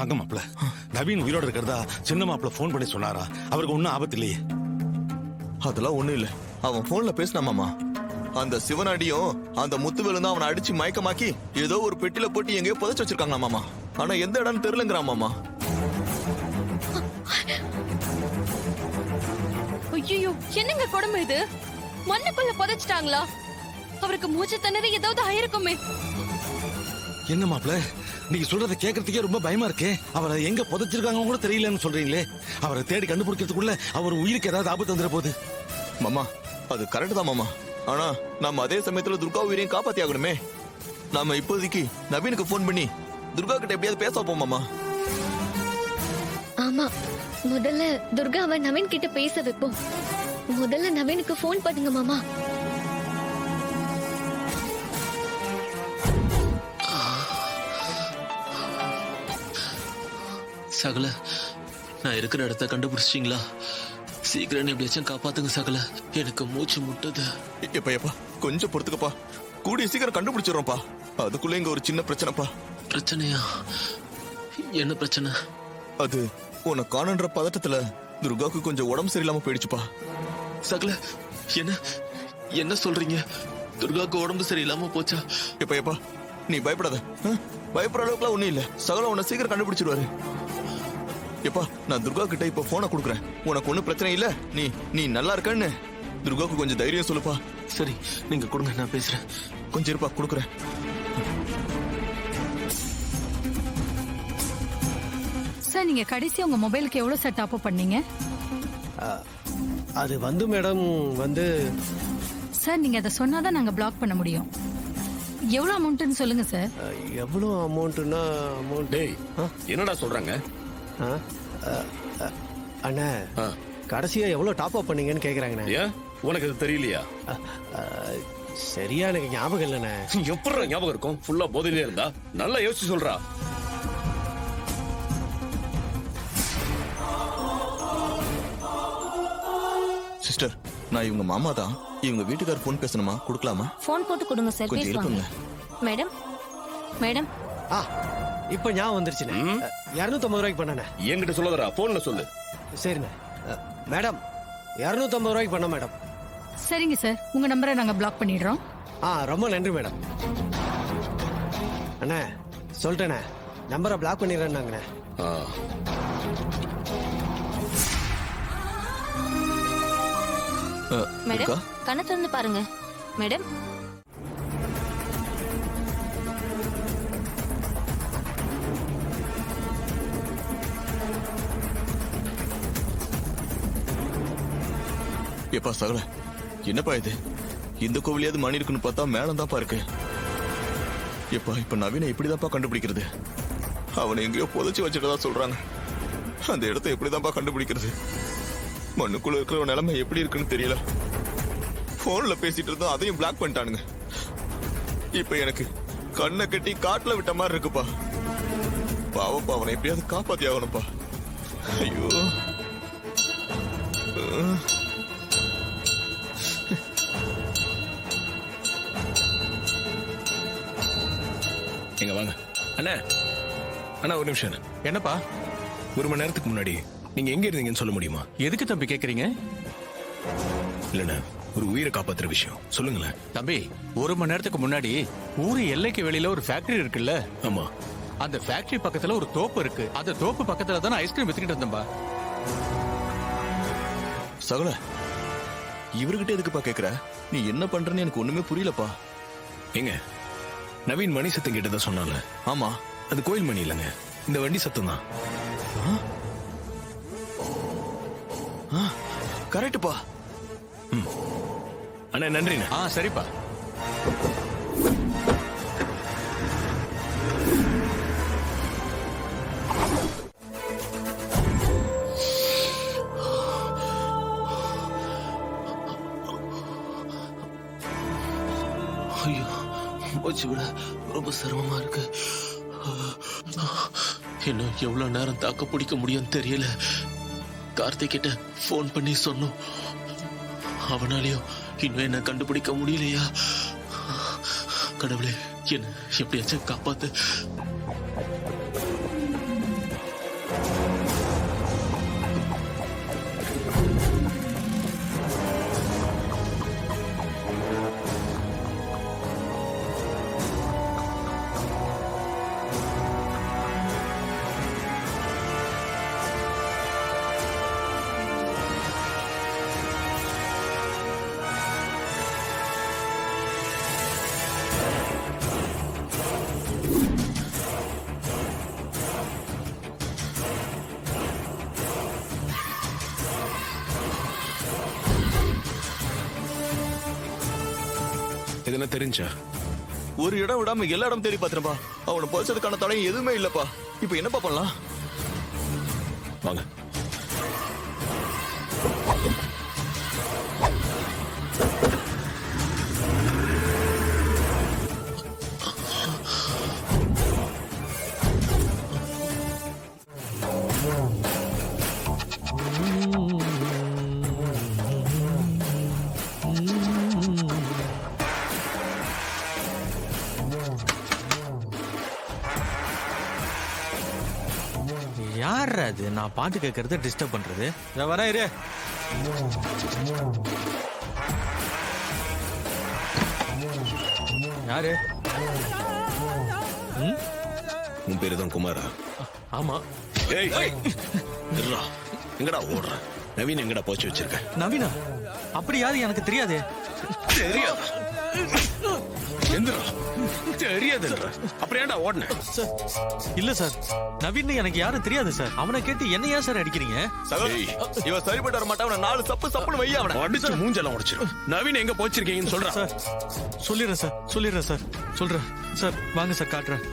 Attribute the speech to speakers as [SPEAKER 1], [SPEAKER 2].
[SPEAKER 1] வாங்க மாப்பிள. நவீன் உயிரோட இருக்கிறதா சின்ன மாப்பிள போன் பண்ணி சொன்னாரா? அவருக்கு ஒன்னும் ஆபத்து இல்லையே?
[SPEAKER 2] அதெல்லாம் ஒண்ணும் இல்ல. அவன் போன்ல பேசினா மாமா. அந்த சிவனாடியும் அந்த முத்துவேலும் தான் அவனை அடிச்சு மயக்கமாக்கி ஏதோ ஒரு பெட்டில போட்டு எங்கேயோ புதைச்சு வச்சிருக்காங்க மாமா. ஆனா எந்த இடம்னு தெரியலங்கிறான் மாமா.
[SPEAKER 3] ஐயோ, என்னங்க கொடுமை இது? மண்ணுக்குள்ள புதைச்சிட்டாங்களா? அவருக்கு மூச்சு திணறி ஏதாவது ஆயிருக்குமே.
[SPEAKER 1] என்ன மாப்பிள, நீங்க சொல்றத கேட்கறதுக்கே ரொம்ப பயமா இருக்கே. அவரை எங்க புதைச்சிருக்காங்க கூட தெரியலன்னு சொல்றீங்களே. அவரை தேடி கண்டுபிடிக்கிறதுக்குள்ள அவர் உயிருக்கு ஏதாவது ஆபத்து வந்துட போகுது.
[SPEAKER 2] மாமா அது கரெக்ட் தான் மாமா. ஆனா நம்ம அதே சமயத்துல துர்கா உயிரையும் காப்பாத்தி ஆகணுமே. நாம இப்போதைக்கு நவீனுக்கு போன் பண்ணி துர்கா கிட்ட எப்படியாவது பேச வைப்போம் மாமா.
[SPEAKER 4] ஆமா, முதல்ல துர்காவை நவீன் கிட்ட பேச வைப்போம். முதல்ல நவீனுக்கு போன் பண்ணுங்க மாமா.
[SPEAKER 5] சகல, நான் இருக்கிற இடத்த கண்டுபிடிச்சிட்டீங்களா? சீக்கிரம் எப்படியாச்சும் காப்பாத்துங்க சகல, எனக்கு மூச்சு முட்டுது.
[SPEAKER 2] எப்பா கொஞ்சம் பொறுத்துக்கப்பா, கூடிய சீக்கிரம் கண்டுபிடிச்சிடறோம்ப்பா. அதுக்குள்ள இங்க ஒரு சின்ன பிரச்சனைப்பா.
[SPEAKER 5] பிரச்சனையா? என்ன பிரச்சனை? அது
[SPEAKER 2] உன்னை காணுன்ற பதட்டத்துல துர்காவுக்கு கொஞ்சம் உடம்பு சரியில்லாம போயிடுச்சுப்பா.
[SPEAKER 5] சகல, என்ன என்ன சொல்றீங்க? துர்காவுக்கு உடம்பு சரியில்லாம போச்சா?
[SPEAKER 2] எப்பா நீ பயப்படாத. பயப்படுற அளவுக்குலாம் ஒண்ணும் இல்ல. சகல உன்னை சீக்கிரம் கண்டுபிடிச்சிடுவாரு. எப்பா நான் துர்கா கிட்ட இப்ப போனை கொடுக்குறேன். உனக்கு ஒன்னும் பிரச்சனை இல்ல, நீ நல்லா இருக்கன்னு துர்காவுக்கு கொஞ்சம் தைரியம் சொல்லுப்பா.
[SPEAKER 5] சரி, நீங்க கொடுங்க, நான் பேசுறேன்.
[SPEAKER 2] கொஞ்சம் இருப்பா, கொடுக்குறேன்.
[SPEAKER 6] சார், நீங்க கடைசி உங்க மொபைலுக்கு எவ்வளவு சார் டாப் அப் பண்ணீங்க?
[SPEAKER 7] அது வந்து மேடம் வந்து
[SPEAKER 6] சார், நீங்க அதை சொன்னாதான் நாங்க பிளாக் பண்ண முடியும். எவ்வளவு அமௌண்ட்னு சொல்லுங்க சார்.
[SPEAKER 7] எவ்வளவு அமௌண்ட்னா அமௌண்ட்
[SPEAKER 8] டேய், என்னடா சொல்றாங்க?
[SPEAKER 7] அண்ணா, கடைசியா எவ்வளவு டாப் அப் பண்ணீங்கன்னு கேக்குறாங்கண்ணே.
[SPEAKER 8] ஏன் உனக்கு அது தெரியலையா?
[SPEAKER 7] சரியா எனக்கு ஞாபகம் இல்லண்ணே.
[SPEAKER 8] எப்படி ஞாபகம் இருக்கும்? ஃபுல்லா போதையிலே இருந்தா நல்லா யோசிச்சு சொல்றா.
[SPEAKER 2] சிஸ்டர், நான் இவங்க மாமா தான். இவங்க வீட்டுக்கார் போன் பேசணுமா? கொடுக்கலாமா?
[SPEAKER 3] போன் போட்டு கொடுங்க சார்,
[SPEAKER 2] கொஞ்சம் இருக்குங்க.
[SPEAKER 3] மேடம் மேடம்
[SPEAKER 7] இப்ப ஞாபகம் வந்துருச்சுண்ணே. 250 ரூபாய்க்கு பண்ணண்ணே.
[SPEAKER 8] என்கிட்ட சொல்லாதடா, போன்ல சொல்லு.
[SPEAKER 7] சரிண்ணே. மேடம் 250 ரூபாய்க்கு பண்ண மேடம்.
[SPEAKER 6] சரிங்க சார், உங்க நம்பரை நாங்க பிளாக் பண்ணிடுறோம்.
[SPEAKER 7] ரொம்ப நன்றி மேடம். அண்ணா சொல்லிட்டேண்ணே, நம்பரை பிளாக் பண்ணிடுறேன்னாங்கண்ணே.
[SPEAKER 3] மேடம் கண்ணை திறந்து பாருங்க. மேடம்
[SPEAKER 2] எப்பா சகல, என்னப்பா இது? இந்த கோவிலையாவது மணி இருக்குன்னு பார்த்தா மேலம் தான்ப்பா இருக்கு. எப்பா இப்ப நவீனை எப்படிதான்ப்பா கண்டுபிடிக்கிறது? அவனை எங்கேயோ புதைச்சு வச்சுட்டதா சொல்றாங்க. அந்த இடத்த எப்படிதான்ப்பா கண்டுபிடிக்கிறது? மண்ணுக்குள்ள இருக்கிற நிலைமை எப்படி இருக்குன்னு தெரியல. போன்ல பேசிட்டு இருந்தோம், அதையும் பிளாக் பண்ணிட்டானுங்க. இப்ப எனக்கு கண்ணை கட்டி காட்டுல விட்ட மாதிரி இருக்குப்பா. பாவப்பா, அவனை எப்படியாவது காப்பாத்தி ஆகணும்ப்பா. ஐயோ,
[SPEAKER 8] எங்க வாங்க. அண்ணா அண்ணா, ஒரு நிமிஷம்.
[SPEAKER 9] என்னப்பா?
[SPEAKER 8] 1 மணி நேரத்துக்கு முன்னாடி நீங்க எங்க இருந்தீங்கன்னு சொல்ல முடியுமா?
[SPEAKER 9] எதுக்கு தம்பி கேக்குறீங்க?
[SPEAKER 8] இல்லண்ணா, ஒரு உயிரை காப்பாத்துற விஷயம் சொல்லுங்களேன்.
[SPEAKER 9] தம்பி, 1 மணி நேரத்துக்கு முன்னாடி ஊரு எல்லைக்கு வெளியில ஒரு ஃபேக்டரி இருக்குல்ல?
[SPEAKER 8] ஆமா.
[SPEAKER 9] அந்த ஃபேக்டரி பக்கத்துல ஒரு தோப்பு இருக்கு. அந்த தோப்பு பக்கத்துல தான் ஐஸ்கிரீம் வித்துக்கிட்டு இருந்தேன்பா.
[SPEAKER 2] சகல, இவர்கிட்ட எதுக்குப்பா கேக்குற? நீ என்ன பண்றன்னு எனக்கு ஒண்ணுமே புரியலப்பா.
[SPEAKER 8] எங்க நவீன் மணி சத்தம் கேட்டதா சொன்னால?
[SPEAKER 2] ஆமா,
[SPEAKER 8] அது கோயில் மணி இல்லைங்க, இந்த வண்டி சத்தம் தான்.
[SPEAKER 2] கரெக்டுப்பா.
[SPEAKER 8] அண்ணா நன்றிண்ணா.
[SPEAKER 9] சரிப்பா.
[SPEAKER 5] ஐயோ, மூச்சு விட ரொம்ப சிரமமா இருக்கு. இன்னும் எவ்வளவு நேரம் தாக்கு பிடிக்க முடியும்னு தெரியல. கார்த்திக் கிட்ட போன் பண்ணி சொன்னோம், அவனாலையும் இன்னும் என்ன கண்டுபிடிக்க முடியலையா? கடவுளே, என்ன எப்படியாச்சும் காப்பாத்து.
[SPEAKER 8] எதுனா தெரிஞ்சா?
[SPEAKER 2] ஒரு இடம் விடாம எல்லா இடம் தேடி பாத்துறப்பா. அவனை புதைச்சதுக்கான தடயம் எதுவுமே இல்லப்பா. இப்ப என்னப்பா பண்ணலாம்?
[SPEAKER 8] வாங்க.
[SPEAKER 10] யார் அது நான் பாட்டு கேட்கறத டிஸ்டர்ப் பண்றது? இத வர இரு. யாரு?
[SPEAKER 8] உன் பேரு தான் குமாரா?
[SPEAKER 10] ஆமா.
[SPEAKER 8] ஏய், இருடா. எங்கடா ஓடுற? நவீன் எங்கடா போச்சு வச்சிருக்க?
[SPEAKER 10] நவீனா? அப்படி யாரு எனக்கு தெரியாதே.
[SPEAKER 8] தெரியாதா? எந்திரா. தெரியாதுன்ற. அப்புறம் ஏன்டா ஓடுன?
[SPEAKER 10] இல்ல சார், நவீன் எனக்கு யாரும் தெரியாது சார். அவனை கேட்டு என்ன ஏன் சார் அடிக்கிறீங்க?
[SPEAKER 2] இவன் சரிப்பட்டு வர மாட்டான். அவனை 4 சப்புன்னு வைய அவனை.
[SPEAKER 8] அடிச்சு மூஞ்செல்லாம் உடைச்சிரும். நவீன் எங்க போச்சிருக்கீங்கன்னு சொல்றா.
[SPEAKER 10] சார் சொல்லிடுறேன் சார் சொல்றேன் சார். வாங்க சார் காட்டுறேன்.